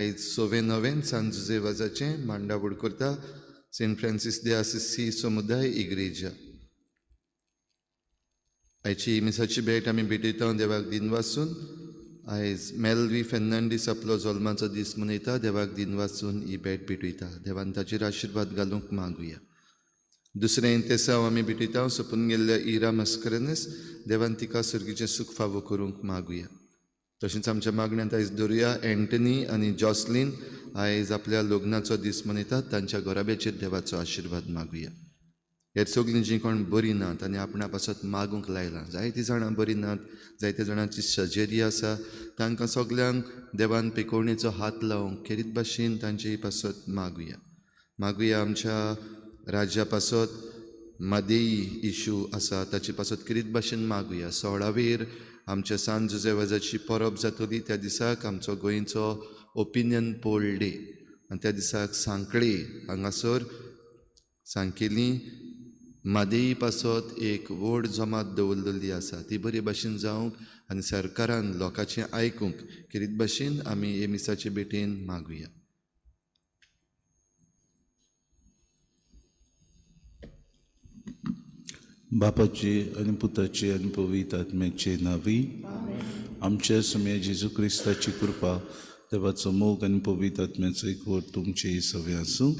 9 San Giusevazaचें मांडावळ करता Saint Francis de Assisi समुदाय इग्रेजा. आयची मिसाची भेट आमी भेटयता देवाक दिन वाचून. आयज मेलवी फेर्नांडीस आपलो जल्माचो दीस मनयता. देवाक दिन वाचून ही भेट भेटयता. देवान ताचेर आशिर्वाद घालूंक मागुया. दुसरें तेसांव आमी भेटयता सोपून गेल्ल्या इरा मस्करनस. देवान तिका सर्गीचें सूख फावो करूंक मागुया. तशेंच आमच्या मागण्यांत आयज दवरुया एंटनी आनी जॉसलीन आयज आपल्या लग्नाचो दीस मनयतात. तांच्या घोराब्याचेर देवाचो आशिर्वाद मागुया. हेर सगळीं जीं कोण बरीं नात आनी आपणा पासत मागूंक लायलां, जायतीं जाणां बरीं नात, जायत्या जाणांची सर्जरी आसा, तांकां सगल्यांक देवान पिकोवणेचो हात लावंक खेरीत भाशेन तांचे पासत मागुया. आमच्या राज्या पासत मादेई इशू आसा ताचे पासत खेरीत भाशेन मागुया. 16वेर आमच्या सान जुजेवाजाची परब जातली. त्या दिसाक आमचो गोंयचो ओपिनियन पोल डे आनी त्या दिसाक सांकळे हांगासर सांकेली मादेई पासत एक व्हड जमात दवरलेली आसा. ती बरे भाशेन जावंक आनी सरकारान लोकांचें आयकूंक खेरीत भाशेन आमी हे मिसाचे भेटेन मागुया. बापाचे आनी पुताचे आनी पवित्र आत्म्याचे नावी. आमच्या सुम्या जेजू क्रिस्ताची कृपा, देवाचो मोग आनी पवित्र आत्म्याचो एकवट तुमचे सगळे आसूं.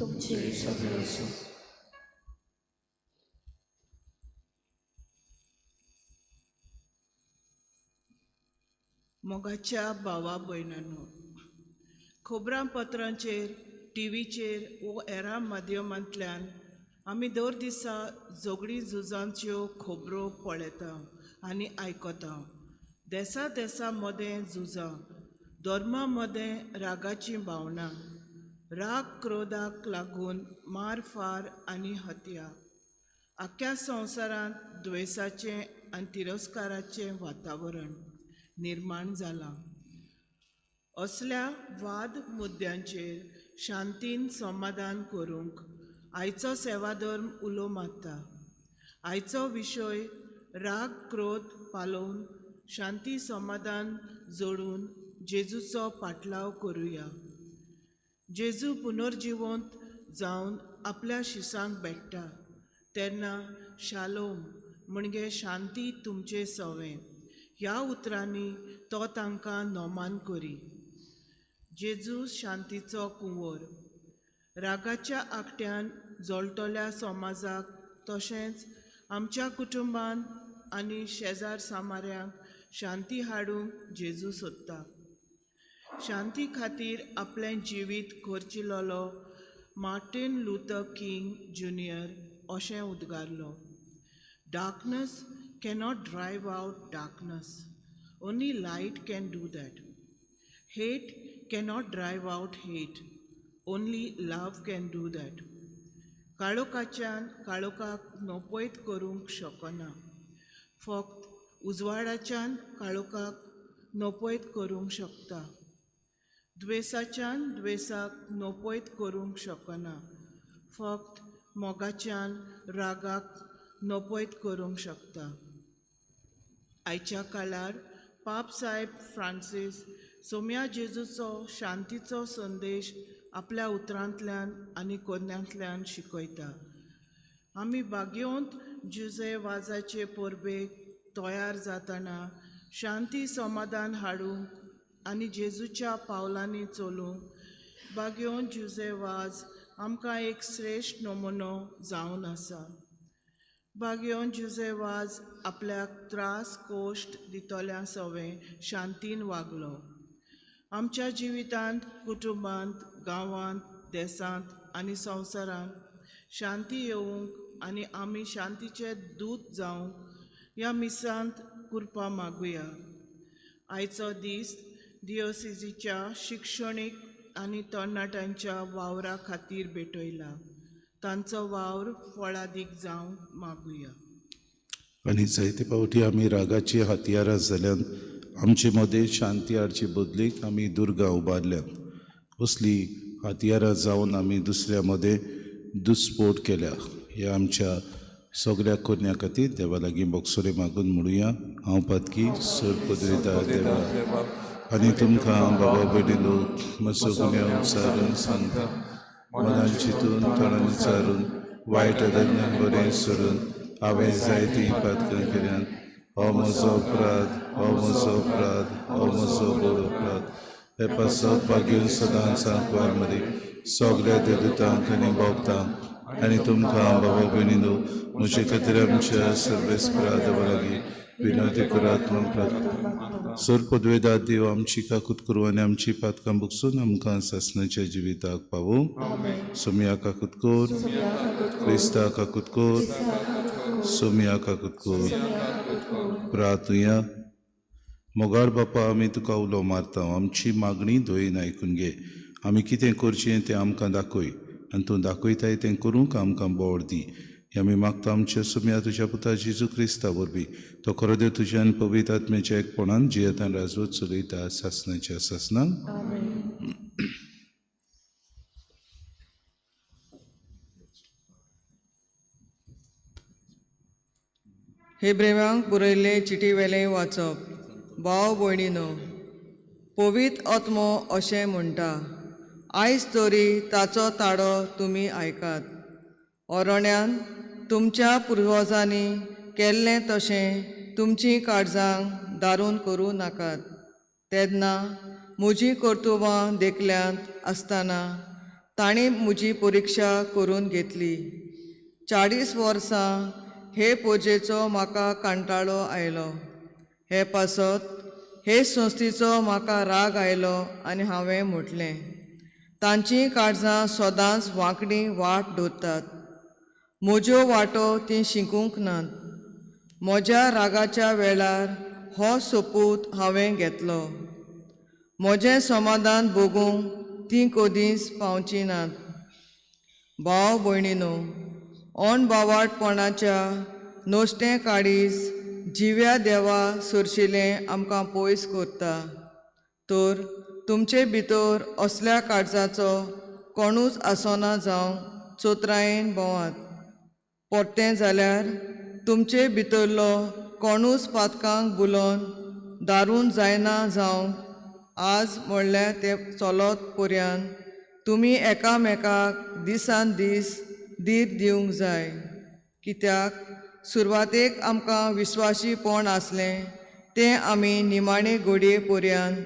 मोगाच्या भावा भयणांनो, खबरापत्रांचेर, टीव्हीचेर वो हेरां माध्यमांतल्यान आमी दर दिसा झगडीं झुजांच्यो खबरो पळयता आनी आयकता. देसा मदें झुजां, धर्मा मदें रागाची भावना, राग क्रोधाक लागून मारफार आनी हत्या. आख्या संवसारांत द्वेसाचें आनी तिरस्काराचें वातावरण निर्माण जालां. असल्या वाद मुद्द्यांचेर शांतीन समाधान करूंक आयचो सेवाधर्म उलो मारता. आयचो विशय राग क्रोध पालोवन शांती समाधान जोडून जेजूचो पाटलाव करुया. जेजू पुनर्जिवंत जावन आपल्या शिसांक भेटता तेन्ना शालोम म्हणजे शांती तुमचे सवें ह्या उतरांनी तो तांकां नोमान करी. जेजू शांतीचो कुंवर. रागाच्या आकट्यान जळटल्या समाजाक तशेंच आमच्या कुटुंबांत आनी शेजार सामाऱ्यांक शांती हाडूंक जेजू सोदता. शांती खातीर आपलें जिवीत खर्चिल्लो मार्टिन लुथर किंग ज्युनियर अशें उद्गारलो. Darkness cannot drive out darkness. Only light can do that. Hate cannot drive out hate. Only love can do that. काळोखाच्यान काळोखाक नपयत करूंक शकना. फक्त उजवाडाच्यान काळोखाक नपयत करूंक शकता. द्वेसाच्यान द्वेसाक नपयत करूंक शकना. फक्त मोगाच्यान रागाक नपयत करूंक शकता. आयच्या काळार पाप साहेब फ्रांसीस सोम्या जेजूचो शांतीचो संदेश आपल्या उतरांतल्यान आनी कोन्यांतल्यान शिकयता. आमी बागेवंत जुजे वाजाचे परबेक तयार जातना शांती समाधान हाडूंक आनी जेजूच्या पावलांनी चलूंक बागेवंत जुजे वाज आमकां एक श्रेश्ठ नमुनो जावन आसा. बागेवंत जुजे वाज आपल्याक त्रास कोश्ट दितोल्या सवें शांतीन वागलो. आमच्या जिवितांत, कुटुंबांत, गांवांत, देसांत आनी संवसारांत शांती येवंक आनी आमी शांतीचे दूत जावंक ह्या मिसांत कृपा मागुया. आयचो दीस दियोसिसीच्या शिक्षणीक आनी तरणाट्यांच्या वावरा खातीर भेटयला. तांचो वावर फळादीक जावंक मागुया. आनी जायते फावटी आमी रागाची हातयारां जाल्यान आमचे मदें शांती हाडचे बदलीक आमी दुर्गा उबारल्यात. असली हातयारां जावन आमी दुसऱ्या मदें दुस्फोट केल्या. ह्या आमच्या सगळ्या कोन्या खातीर देवा लागीं बोगसोरे मागून म्हणुया. हांव पातकी सर पदरिता देवा आनी तुमकां बाबा भयणी मसोगण्यो सारून सांगता मनान चिंतून तोंडान विचारून वायट आदज्ञान बरें सोडून हांवें जायतीं पातकां केल्यात हो म्हजो अपराध हो म्हजो अपराध हो म्हजो बरो अपराध हे पासत भाग्यून सदांच सांकवार मदी सगळ्या देदूतांक आनी भोगतांक आनी तुमकां बाबा भयणीनो म्हजे खातीर आमच्या सर्वेस्परा देवा लागीं विनवती करात म्हूण प्रार्थना सोर पदवेदाद देव आमची काकूत करूं आनी आमची पातकां बुकसून आमकां सासणाच्या जिविताक पावूं सोमिया काकूत कोर क्रिस्ता काकूत कोर सोमिया काकूत कोर प्रार्थुया मोगाळ बापा आमी तुका उलो मारता आमची मागणी दोयीन आयकून घे आमी कितें करचें तें आमकां दाखय आनी तूं दाखयताय तें करूंक आमकां बोड दी हे आमी मागता आमच्या सुम्या तुज्या पुता जेजू क्रिस्ता वरवीं तो खरो देव तुज्यान पवित्र आत्म्याच्या एकपणान जियेतान राजवत चलयता सासणाच्या सासणान हेब्रेवांक बरयल्ले चिटी वेलें वाचप भाव भयणीनो पवित्र आत्मो अशें म्हणटा आयज तरी ताचो ताडो तुमी आयकात ओरोण्यान तुमच्या पुर्वजांनी केल्लें तशें तुमची काळजांक दारून करूं नाकात तेन्ना म्हजी कर्तुवां देखल्यांत आसतना ताणें म्हजी परिक्षा करून घेतली 40 वर्सां हे पोजेचो म्हाका कंटाळो आयलो हे पासत हे संस्थेचो म्हाका राग आयलो आनी हांवें म्हटलें तांची काळजां सदांच वांकडी वाट धरतात म्हज्यो वाटो ती शिकूंक नात म्हज्या रागाच्या वेळार हो सोपूत हांवें घेतलो म्हजें समाधान भोगूंक ती कधीच पावची नात भाव भयणीनो अणभावाटपणाच्या नोश्टें काडीस जिव्या देवा सरशिलें आमकां पयस करता तर तुमचे भितर असल्या काळजाचो कोणूच आसना जावं चोत्रायेन भोवात पडटें जाल्यार तुमचे भितरलो कोणूच पातकांक बुलोवन दारून जायना जावं आज म्हणल्यार ते चलत पर्यंत तुमी एकामेकाक दिसान दीस धीर दिवंक जाय कित्याक सुरवातेक आमकां विस्वाशीपण आसलें तें आमी निमाणे घडये पर्यंत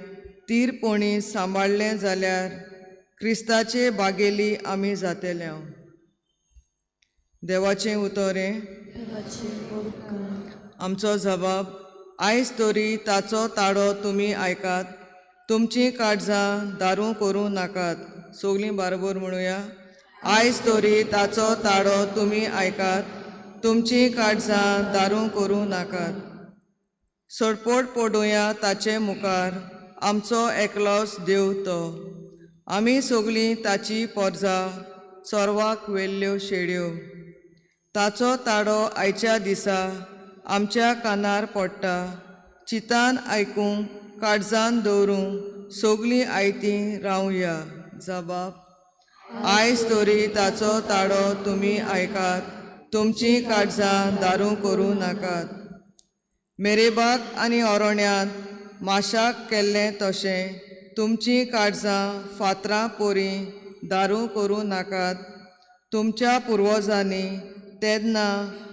तीरपणी सांबाळलें जाल्यार क्रिस्ताचे बागेली आमी जातले देवाचें उतोरें आमचो जबाब आयज तरी ताचो ताडो तुमी आयकात तुमची काळजां दारूं करूं नाकात सगळीं बरोबर म्हणुया आयज तरी ताचो ताडो तुमी आयकात तुमची काळजां दारूं करूं नाकात सडपड पडुया ताचे मुखार आमचो एकलोच देव तो आमी सगळीं ताची पोरजां चोरवाक वेल्ल्यो शेड्यो ताचो ताडो आयच्या दिसा आमच्या कानार पडटा चितान आयकूंक काळजान दवरूंक सगळीं आयतीं रावया जबाब आयज तरी ताचो ताडो तुमी आयकात तुमची काळजां दारूं करूं नाकात मेरेबाक आनी ओरोण्यांत माशाक केल्लें तशें तुमची काळजां फातरां पोरीं दारूं करूं नाकात तुमच्या पुर्वजांनी तेन्ना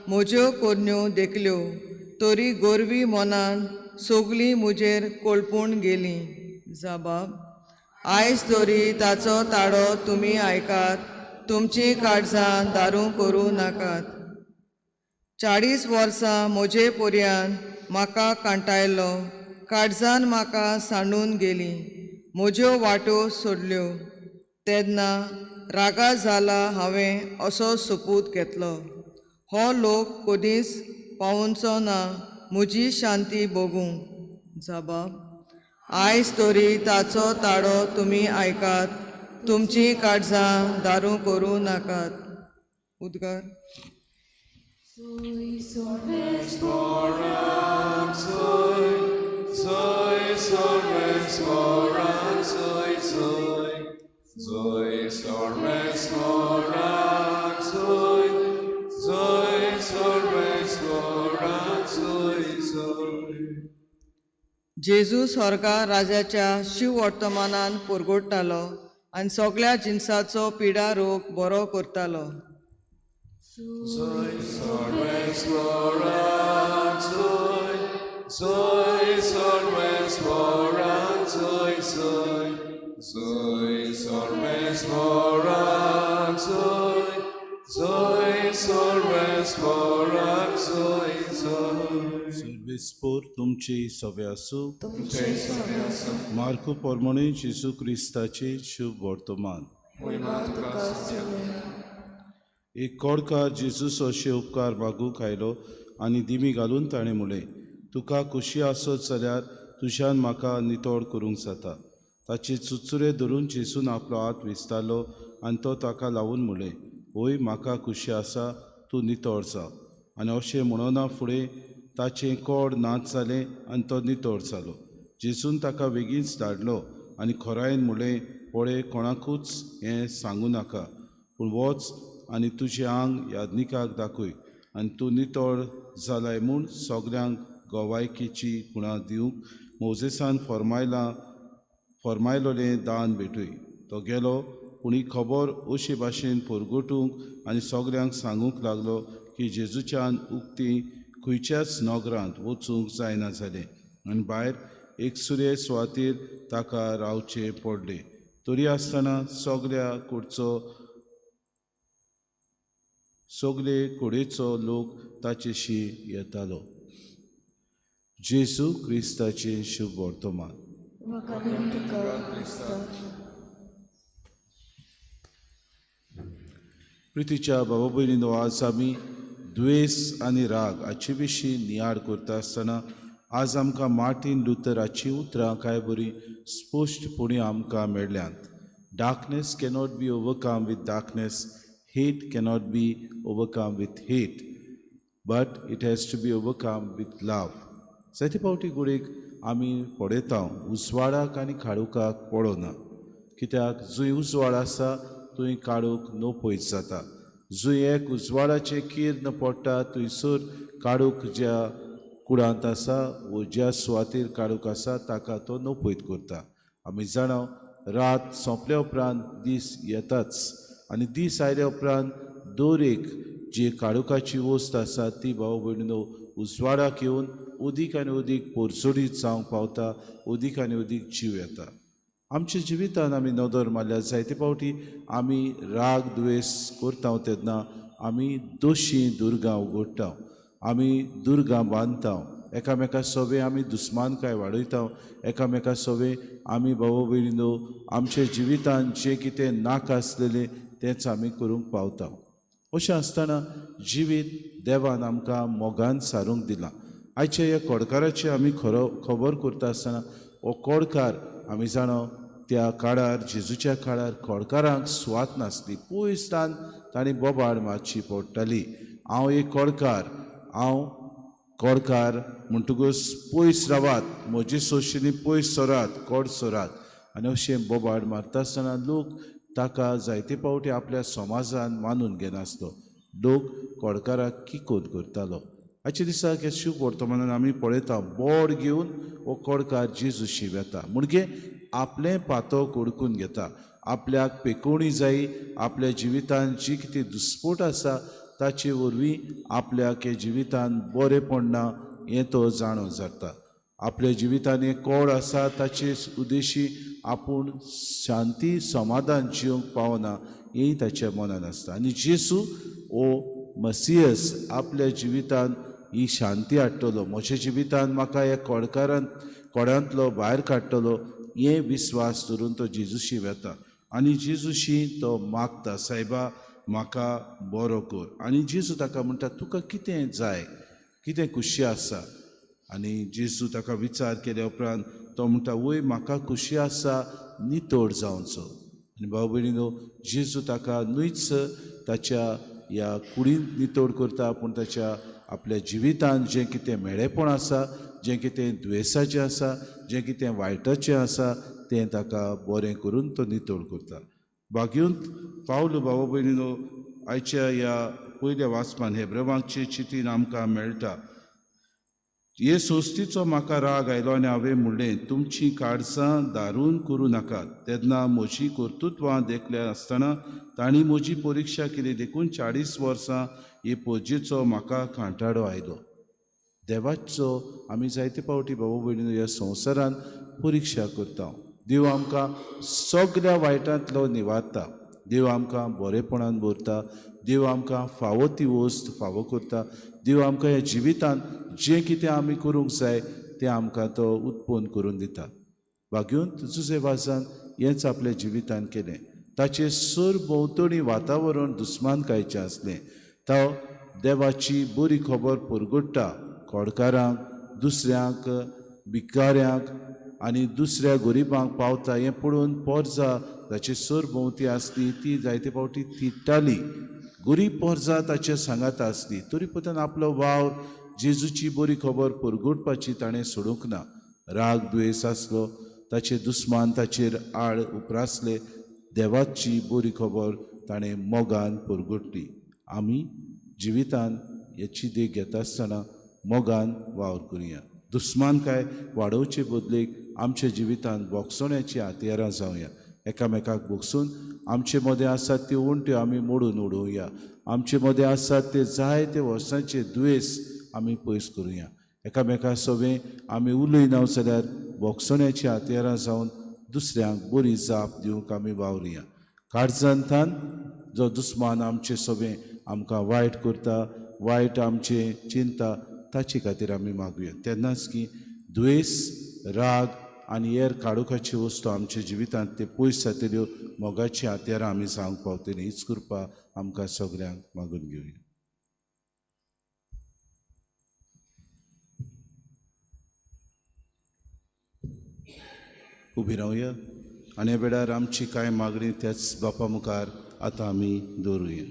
म्हज्यो कोन्यो देखल्यो तरी गोरवी मनान सगळीं मुजेर कोळपून गेलीं जबाब आयज तरी ताचो ताडो तुमी आयकात तुमची काळजां दारूं करूं नाकात 40 वर्सां म्हजे पर्यंत म्हाका कांटायलो काळजान म्हाका सांडून गेली म्हज्यो वाटो सोडल्यो तेन्ना रागा जाला हांवें असो सोपूत घेतलो हो लोक कधीच पावूंचो ना म्हजी शांती भोगूंक जबाब आयज तरी ताचो ताडो तुमी आयकात तुमची काळजां दारूं करूं नाकात उद्गार जेजू स्वर्गा राजाच्या शिव वर्तमानान परगडटालो आनी सगळ्या जिन्साचो पिडा रोग बरो करतालो. सर्वेस्पोर तुमची सवे आसूं. मार्को पोरमोणे जेजू क्रिस्ताचे शुभ वर्तमान. एक कोडकार जेजूस अशे उपकार मागूंक आयलो आनी दिमी घालून ताणें म्हणलें, तुका खुशी आसत जाल्यार तुज्यान म्हाका नितोड करूंक जाता. ताचे चुचुरे धरून जेजून आपलो हात विस्तारलो आनी तो ताका लावून म्हणलें, ओय म्हाका खुशी आसा, तूं नितोड जा. आनी अशें म्हणना फुडें ताचें कोड नाच जालें आनी तो नितोड जालो. जेजून ताका बेगीनच धाडलो आनी खोरायेन म्हणलें, पळय कोणाकूच हें सांगू नाका, पूण वच आनी तुजें आंग यादनिकाक दाखय आनी तूं नितोड जालाय म्हूण सगल्यांक गोवायकीची खुणां दिवंक मोजेसान फॉर्मायलोलें दान भेटूय. तो गेलो, पूण ही खबर अशे भाशेन परगटूंक आनी सगल्यांक सांगूंक लागलो की जेजूच्यान उक्ती खंयच्याच नगरांत वचूंक जायना जालें आनी भायर एक सुरे सुवातेर ताका रावचें पडलें. तरी आसतना सगळे कुडीचो लोक ताचेशी येतालो. जेजू क्रिस्ताचें शुभ वर्तमान. प्रितीच्या बाबा भयणीनो, आज आमी द्वेस आनी राग हाचे विशीं नियाळ करता आसतना आज आमकां मार्टीन लुथराचीं उतरां कांय बरी स्पश्टपणी आमकां मेळ्ळ्यांत. Darkness cannot be overcome with darkness, hate cannot be overcome with hate, but it has to be overcome with love. जायते फावटी गुडेक आमी पळयता उजवाडाक आनी काळोखाक पळोवना, कित्याक जंय उजवाड आसा थंय काळोख नपयत जाता. जंय एक उजवाडाचें किर्ण पडटा थंयसर काळोख ज्या कुडांत आसा वो ज्या सुवातेर काळोख आसा ताका तो नपयत करता. आमी जाणा रात सोंपल्या उपरांत दीस येताच आनी दीस आयल्या उपरांत दर एक जी काळोखाची वस्त आसा ती भाव भयणीनो उजवाडाक येवन अदीक आनी अदीक पोरसोडीत जावंक पावता, अदीक आनी अदीक जीव येता. आमच्या जिवितांत आमी नदर मारल्यार जायते फावटी आमी राग द्वेस करता तेन्ना आमी दोशी दुर्गां उगडटा, आमी दुर्गां बांदता, एकामेका सोबे आमी दुस्मानकाय वाडयता, एकामेका सोबे आमी भाव भयणीनो आमच्या जिवितांत जें कितें नाका आसलेलें तेंच आमी करूंक पावता. अशें आसतना जिवीत देवान आमकां मोगान सारूंक दिलां. आयच्या ह्या कोडकाराची आमी खबर करता आसतना हो कोडकार आमी जाणो त्या काळार जेजूच्या काळार कोडकारांक सुवात नासली, पयसतान तांणी बोबाड मारची पडटाली. हांव एक कोडकार म्हणटकूच पयस रावात, म्हजे सोयशींनी पयस सोरात, कोड सोरात आनी अशें बोबाड मारता आसतना लोक ताका जायते फावटी आपल्या समाजान मानून घेनासलो. लोक कोडकाराक किकोद करतालो. आयच्या दिसाक ह्या शुभ वर्तमानान आमी पळयता बोड घेवन हो कोडकार जेजूशी येता, म्हणजे आपलें पातो कोडकून घेता, आपल्याक पेकोवणी जायी, आपल्या जिवितांत जी कितें दुस्पोट आसा ताचे वरवीं आपल्याक हे जिवितांत बरें पडना हें तो जाणो जाता. आपल्या जिवितांत एक कोड आसा ताचे उद्देशी आपूण शांती समाधान जिवंक पावना हेंय ताच्या मनान आसता. आनी जेजू हो मसियस आपल्या जिवितांत ही शांती हाडटलो, म्हज्या जिवितांत म्हाका ह्या कोड्यांतलो भायर काडटलो हें विस्वास धरून तो जेजूशी वेता आनी जेजूशी तो मागता, सायबा म्हाका बरो कर. आनी जेजू ताका म्हणटा तुका कितें जाय, कितें खुशी आसा. आनी जेजू ताका विचार केल्या उपरांत तो म्हणटा वय म्हाका खुशी आसा नितोड जावचो. आनी भाव भयणीनो जेजू ताका न्हूच ताच्या ह्या कुडींत नितोड करता, पूण ताच्या आपल्या जिवितांत जें कितें मेळेपण आसा, जें कितें द्वेसाचें आसा, जें कितें वायटाचें आसा तें ताका बरें करून तो नितोड करता. भाग्यूंत पावलो भाव भयणीनो आयच्या ह्या पयल्या वाचपान हेब्रेवांचे चिठीन आमकां मेळटा हे सोस्तीचो म्हाका राग आयलो आनी हांवें म्हणलें तुमची काळजां दारून करूं नाकात. तेन्ना म्हजी कर्तुत्वां देखल्या आसतना तांणी म्हजी परिक्षा केली. देखून 40 वर्सां हे पोजेचो म्हाका कांटाळो आयलो. देवाचो आमी जायते फावटी भाव भयणीनो ह्या संवसारांत परिक्षा करता. देव आमकां सगळ्या वायटांतलो निवारता. देव आमकां बरेपणान भरता. देव आमकां फावो ती वस्त फावो करता. देव आमकां ह्या जिवितांत जें कितें आमी करूंक जाय तें आमकां तो उत्पन्न करून दिता. वाग्यून जुजेवाजान हेंच आपल्या जिवितांत केलें. ताचें सर भोंवतणी वातावरण दुस्मानकायेचें आसलें. तो देवाची बरी खबर परगट्टा खोडकारांक, दुसऱ्यांक, भिकाऱ्यांक आनी दुसऱ्या गरिबांक पावता हें पळोवन पोरजां ताचे सर भोंवती आसली ती जायते फावटी तिडटाली. गरीब पोरजां ताचे सांगात आसली. तरी पतन आपलो वावर जेजूची बरी खबर परगटपाची ताणें सोडूंक ना. राग द्वेस आसलो, ताचे दुस्मान ताचेर आड उपरासले. देवाची बरी खबर ताणें मोगान परगटली. आमी जिवितांत हेची देख घेता आसतना मोगान वावर करुया. दुस्मानकाय वाडोवचे बदलेक आमच्या जिवितांत बोगसोण्याची हातयारां जावया. एकामेकाक बोगसून आमचे मदें आसात त्यो उणट्यो आमी मोडून उडोवया. आमचे मदें आसात ते जायते वर्सांचे दुयेस आमी पयस करुया. एकामेका सोबे आमी उलयना जाल्यार बोगसोण्याची हातयारां जावन दुसऱ्यांक बरी जाप दिवंक आमी वावरुया. काळजांतान जो दुस्मान आमचे सोबे आमकां वायट करता, वायट आमचे चिंता, ताचे खातीर आमी मागुया. तेन्नाच की दुयेस, राग आनी हेर काडुकाची वस्तू आमच्या जिवितांत ते पयस जातल्यो मोगाची हातयारां आमी जावंक पावतलीं. हीच कृपा आमकां सगळ्यांक मागून घेवया. उबी रावया आनी ह्या वेळार आमची कांय मागणी त्याच बापा मुखार आतां आमी दवरुया.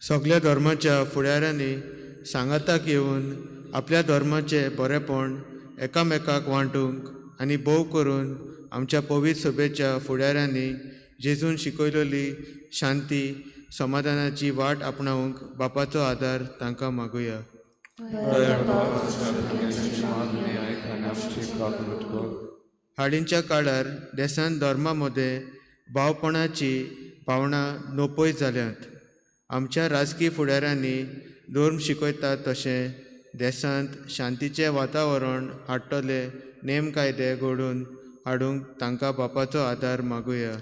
सगळ्या धर्माच्या फुडाऱ्यांनी सांगाताक येवन आपल्या धर्माचें बरेपण एकामेकाक वांटूंक आनी भोव करून आमच्या पवित्र सभेच्या फुडाऱ्यांनी जेजून शिकयलेली शांती समाधानाची वाट आपणावंक बापाचो आदार तांकां मागुया. हाडींच्या काळार देशांत धर्मा मदें भावपणाची भावना नोपय जाल्यांत. आमच्या राजकीय फुडाऱ्यांनी धर्म शिकयतात तशें देशांत शांतीचें वातावरण हाडटले नेम कायदे घडोवन हाडूंक तांकां बापाचो आदार मागुया.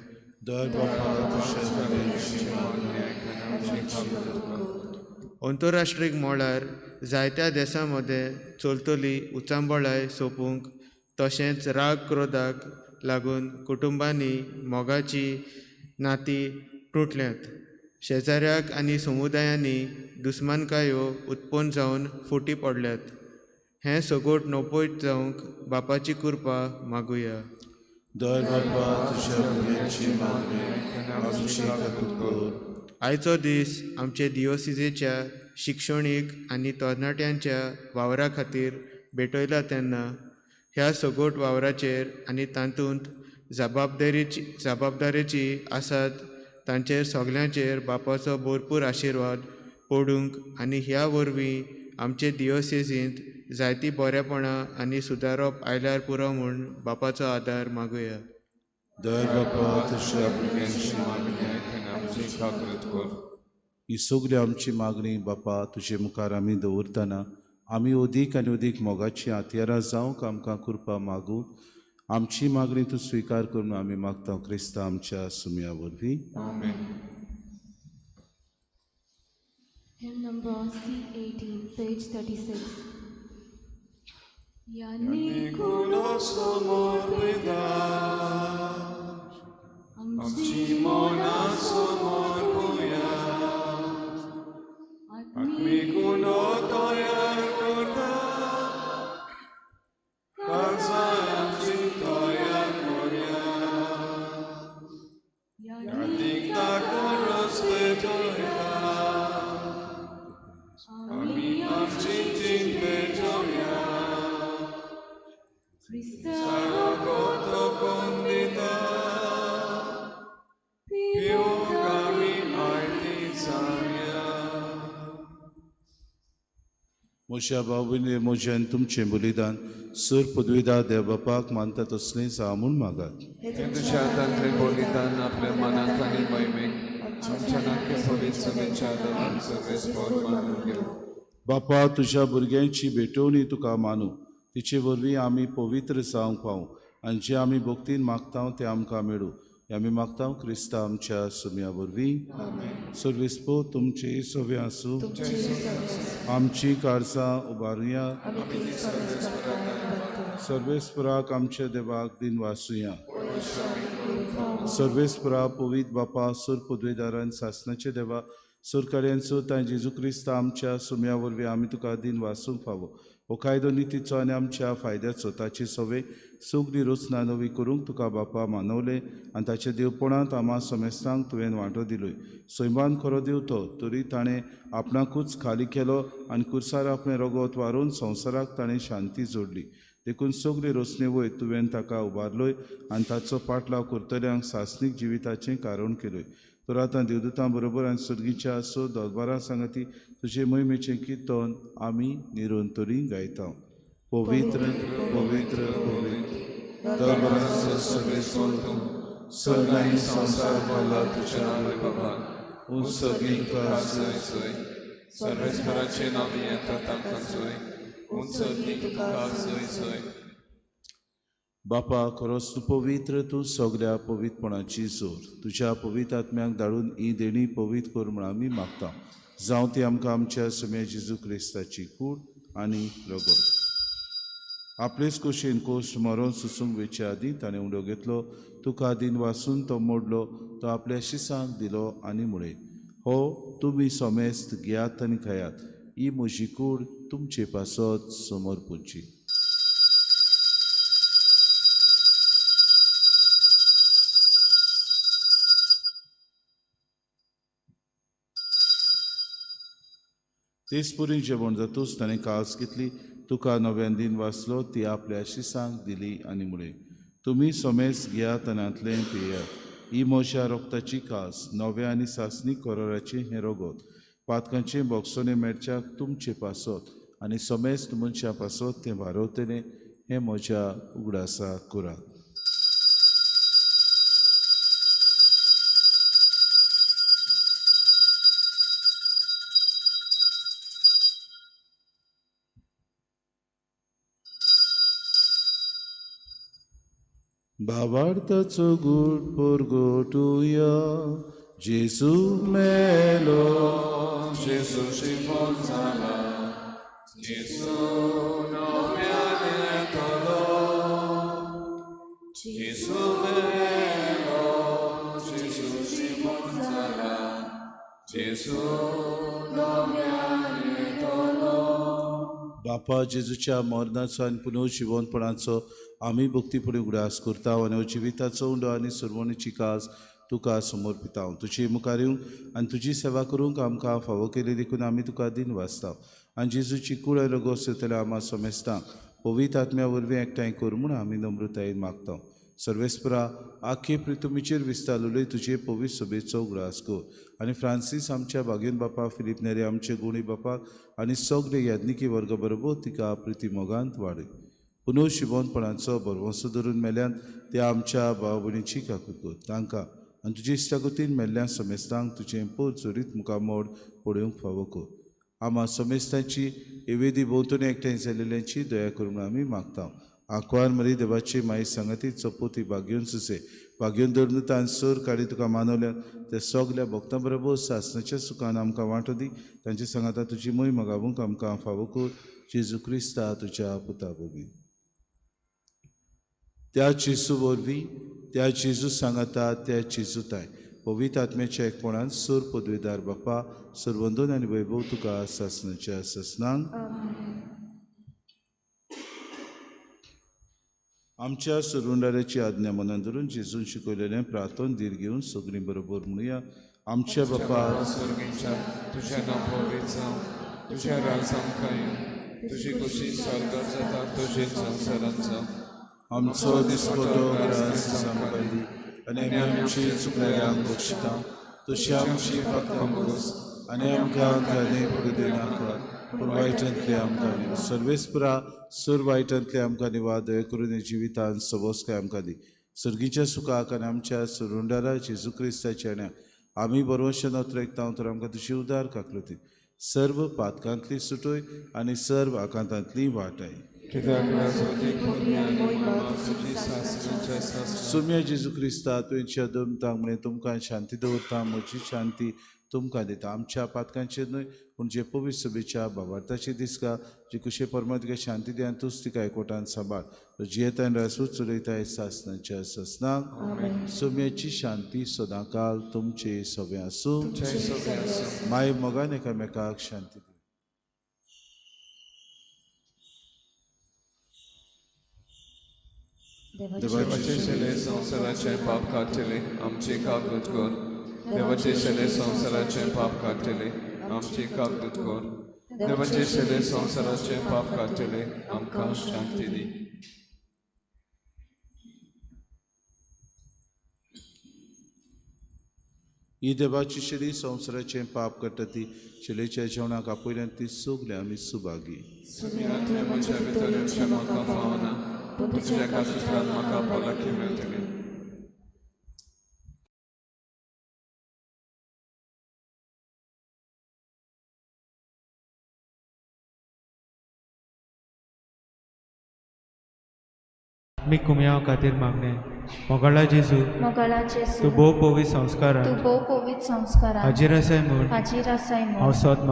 अंतरराष्ट्रीय मळार जायत्या देशां मदें चलतली उचांबळाय सोंपूंक तशेंच राग क्रोधाक लागून कुटुंबांनी मोगाची नातीं तुटल्यांत. शेजाऱ्याक आनी समुदायांनी दुस्मानकायो उत्पन्न जावन फुटी पडल्यात. हें सगोट नोपयत जावंक बापाची कृपा मागुया. आयचो दीस आमचे दियोसिसेच्या शिक्षणीक आनी तरणाट्यांच्या वावरा खातीर भेटयला तेन्ना ह्या सगोट वावराचेर आनी तातूंत जबाबदारेची आसात तांचेर सगल्यांचेर बापाचो भरपूर आशिर्वाद पडूंक आनी ह्या वरवीं आमचे दियोसेसींत जायतीं बरेपणां आनी सुदारप आयल्यार पुरो म्हूण बापाचो आदार मागुया. ही सगळी आमची मागणी बापा तुजे मुखार आमी दवरतना आमी अदीक आनी अदीक मोगाची हातयारां जावंक आमकां कृपा मागूं. आमची मागणी तूं स्विकार करून आमी मागता क्रिस्ता आमच्या सुमया वरवीं. Hymn number C18, page 36. Amchi mona somorpuya, atmi kuno toyar korta, kalsa amchi toyar korya, yadikta koroste toya, ami amchi chinte toya, Sarvagoto kondita, म्हज्या भाव भयणी म्हज्यान तुमचें बलिदान सूर पदवीदार देवबापाक मानता तसलें जावं म्हूण मागात. हे तुझ्या हातांतलें बलिदान आपल्या मनाक आनी मैमेक आमच्या नाक्या पवित्र सभेच्या आदारान सर्वेस्पर मानून घेऊ. बापा तुज्या भुरग्यांची भेटवणी तुका मानू तिचे वरवीं आमी पवित्र जावंक पावूं आनी जे आमी भक्तीन मागता ते आमकां मेळूं हें आमी मागता क्रिस्ता आमच्या सुम्या वरवीं. सर्वेस्पो तुमचे सवे आसूं आमची कारसां उबारुया सर्वेस्पराक आमच्या देवाक दिन वासुया. सर्वेस्परा पवित्र बापा सूर पदवीदारान सासणाचे देवा सुरकार्यांचो तां जेजू क्रिस्त आमच्या सुम्या वरवीं आमी तुका दिन वासूंक फावो हो कायदो नितीचो आनी आमच्या फायद्याचो ताची सवय सगळी रचना नवी करूंक तुका बापा मानवले आनी ताच्या देवपणांत आम्हा समेस्तांक तुवें वांटो दिलोय. सैमान खरो देव तो तरी ताणें आपणाकूच खाली केलो आनी कुर्सार आपणें रगत वारून संवसाराक ताणें शांती जोडली. देखून सगळे रचने वयर तुवें ताका उबारलोय आनी ताचो पाटलाव करतल्यांक सासनीक जिविताचें कारण केलोय. तर आतां देवदूतां बरोबर आनी सर्गीच्या आसो दोतबारां सांगाती तुजे महिमेचें किर्तन आमी निरंतरी गायता. पवित्र पवित्र पवित्र दरबारांचो सर्वेस्वर तूं स्वर्ग आनी संवसार भरला तुज्या वैभवान उत्सर्गीक सय सय सर्वेस्पराचें नांव येता तांकां सय उत्सर्गीक तुका सय सय. बापा खरोच तूं पवित्र तूं सगळ्या पवित्रपणाची जोर तुज्या पवित्र आत्म्याक धाडून ही देणी पवित्र कर म्हूण आमी मागता. जावं ती आमकां आमच्या सुम्या जेजू क्रिस्ताची कूड आनी रगत. आपलेच कुशीन कोश्ट मरोन सुसूंक वेचे आदीं ताणें उडो घेतलो तुका दिन वासून तो मोडलो तो आपल्या शिसांक दिलो आनी म्हळें हो तुमी सोमेस्त घेयात आनी खायात ही म्हजी कूड तुमचे पासत समोर पुंची. तेच पुरी जेवण जातूच ताणें कास घेतली तुका नव्यान दिन वाचलो ती आपल्या शिसांक दिली आनी म्हळें तुमी सोमेस घेयात आनी आतलें पियेयात ही म्हज्या रोगताची कास नव्या आनी सासनीक कराराचें हें रगत पातकांचें बोगसोने मेळच्याक तुमचे पासत आनी सोमेस्त मनशा पासत तें वारवतलें हें म्हज्या उगडासा करात. भावार्थाचो गूट परगटुया जेजू मेलो जेजू शिफोन जाला जेजू नव्यान येतलो जेजू मेलो जेजू शिफोन जाला जेजू नव्यान येतलो. बापा जेजूच्या मरणाचो आनी पुनर्जिवनपणाचो आमी भक्ती फुडें उगडास करता आनी जिविताचो उंडो आनी सुरवणेची कास तुका समर्पिता. तुजी मुखार येवंक आनी तुजी सेवा करूंक आमकां फावो केली देखून आमी तुका दिन वाचता आनी जेजूची कूड आनी रगत सेतल्या आम्हा समेस्तांक पवित्र आत्म्या वरवीं एकठांय कर म्हूण आमी नम्रतायेन मागता. सर्वेस्परा आख्खे पृथ्वीचेर विस्तारलेले तुजे पवित्र सभेचो उगडास कर आनी फ्रांसीस आमच्या बागेन बापा फिलीप नेरे आमचे गुणी बापाक आनी सगळे याज्ञिकी वर्ग बरोबर तिका प्रिती मोगांत वाडय. पुनर्जिवनपणाचो बरवंसो धरून मेल्यान त्या आमच्या भाव भयणीची काकूट कर तांकां आनी तुजे इश्टागतीन मेल्ल्या समेस्तांक तुजें पोर चोरीत मुखामोड पळोवंक फावो कर. आम्हा समेस्तांची एवेदी भोंवतणी एकठांय जाल्ल्यांची दया करून आमी मागता. आंकवार मरी देवाची माई सांगाती चपोती भाग्योन सुसे भाग्योन धरून तान सोर काडी तुका मानवल्यान त्या सगल्या भक्तां बरोबर सासणाच्या सुखान आमकां वांटो दी तांचे सांगाता तुजी मोही मागावूंक आमकां फावो कर जेजू क्रिस्ता तुज्या पुता वरवीं. त्या जेजू वरवीं त्या जेजू सांगाता त्या जेजूताय पवित्र आत्म्याच्या एकपणान सूर पदवीदार बापा सर्वंदन आनी वैभव तुका सासणाच्या ससनांक आमच्या सुरवंडाऱ्याची आज्ञा मनान धरून जेजून शिकयलेलें प्रार्थन धीर घेवन सगळीं बरोबर म्हणुया. आमच्या बापा स्वर्गीच्या तुझें नांव पवित्र जावं तुज्या राज्यांत येवं तुजी कशी स्वर्गांत जाता तशीच संवसारांत जावं. आमचो दिसपतो ग्रास सांबाळी आनी आमची चुकलेल्यांक बक्षिता तशी आमची पातकां बस आनी आमकां घाले पडू नाका पूण वायटांतले आमकां न्ही सर्वेस्परा सूर वायटांतले आमकां निवाद दया करून जिवितांत सबोसकाय आमकां दी सर्गीच्या सुखाक आनी आमच्या सुरुंडारा जेजू क्रिस्ताच्या आनी आमी बरोवशें नोत्रेकतां तर आमकां तुजी उदार काकलुती सर्व पातकांतली सुटोय आनी सर्व आकांतांतली वाटाय सुम्या जेजू क्रिस्ता तुवेंच्या दोमतांक म्हळ्यार तुमकां शांती दवरता म्हजी शांती तुमकां दिता आमच्या पातकांचेर न्हय पूण जे पवित्र सभेच्या भावार्थाची दिसका जी कुशे परमात्म्याक शांती दियान तूंच तिका एकवटान सांबाळ जियेतान रासूच चलयताय सासनाच्या ससनाक सोम्याची शांती सदांकाल तुमचे सगळे आसूं माय मोगान एकामेकाक शांती देवाचे शेले संसाराचे पाप काडटले आमची काकूत कर देवाचे शेले संसाराचे पाप काडटले आमची काकूत कर देवाचे शेले संसाराचे पाप काडटले आमकां शांती दी ही देवाची शेली संवसाराचें पाप काडटा ती शेलेच्या जेवणाक आपयल्यान ती सगले आमी सुभागी म्हज्या भितर म्हाका फावना पूण तुज्या कातरांत म्हाका भलायकी मेळटली मी कुमयाव खातीर मागणे मोगाळा जेजू तूं भोव पवित्र संस्कारांत हाजीर आसाय म्हूण हांव सत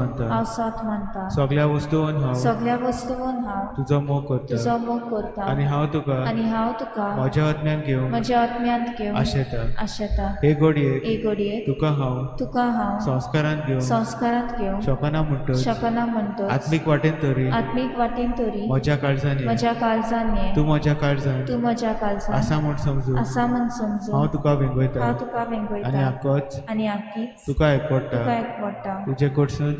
मानता सगळ्या वस्तूंत हांव तुजो मोग करता आनी हांव तुका म्हज्या आत्म्यान घेवन आशेता हे घडयेक तुका हांव संस्कारांत घेवन शकना म्हणटच आत्मीक वाटेन तरी म्हज्या काळजांनी तूं म्हज्या काळजांत आसा म्हूण समजून हांव तुका वेंगयता आनी आक्कोच तुका एकवडटा तुजे कडसून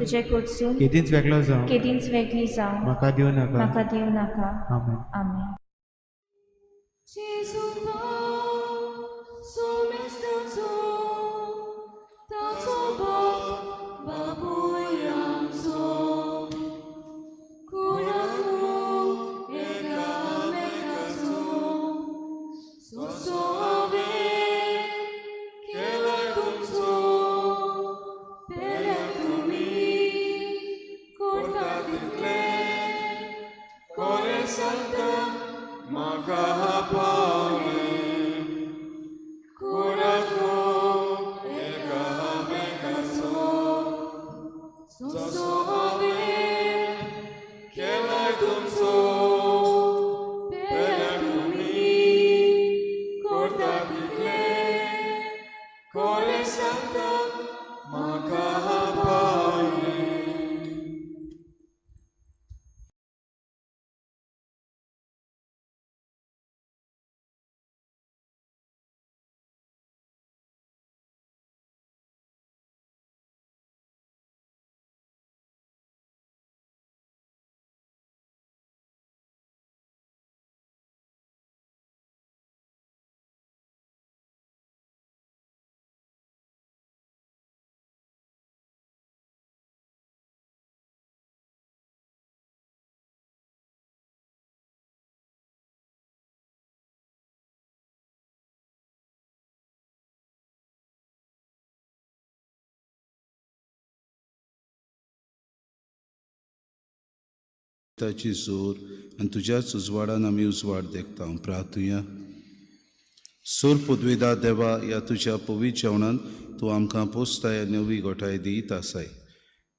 केदींच वेगळो जावं म्हाका दिवं नाका आमेन ताची जोर आनी तुज्याच उजवाडान आमी उजवाड देखता प्रार्थुया सोर पदवेदा देवा ह्या तुज्या पवित्र जेवणान तूं आमकां पोसताय नवी गोठाय दीत आसाय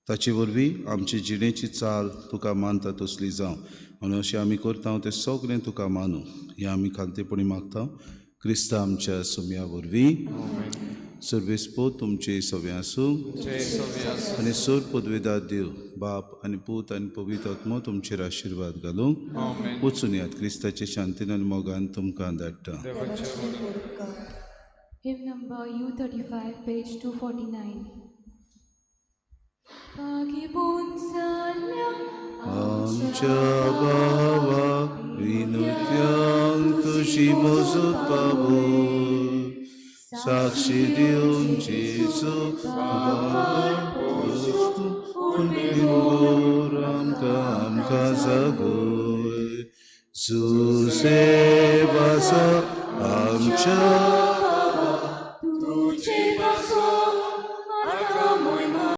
ताचे वरवीं आमचे जिणेची चाल तुका मानता तसली जावं म्हणून अशें आमी करता तें सगळें तुका मानूं हें आमी खालतेपणी मागता क्रिस्ता आमच्या सुम्या वरवीं सर्वेस्पो तुमचे सगळे आसूं आनी सोर पदवेदार देव बाप आनी पूत आनी पवित्र आत्मो तुमचेर आशिर्वाद घालूंक वचून येयात क्रिस्ताचे शांतीन आनी मोगान तुमकां धाडटा Hymn number U35, page 249. आमच्या भावाक विनोद्यांक तुजी मजत पावो साक्षी दिवन जेजू पुण्यगोर आमकां जगोय सुसेवासो आमच्या तुझे बसो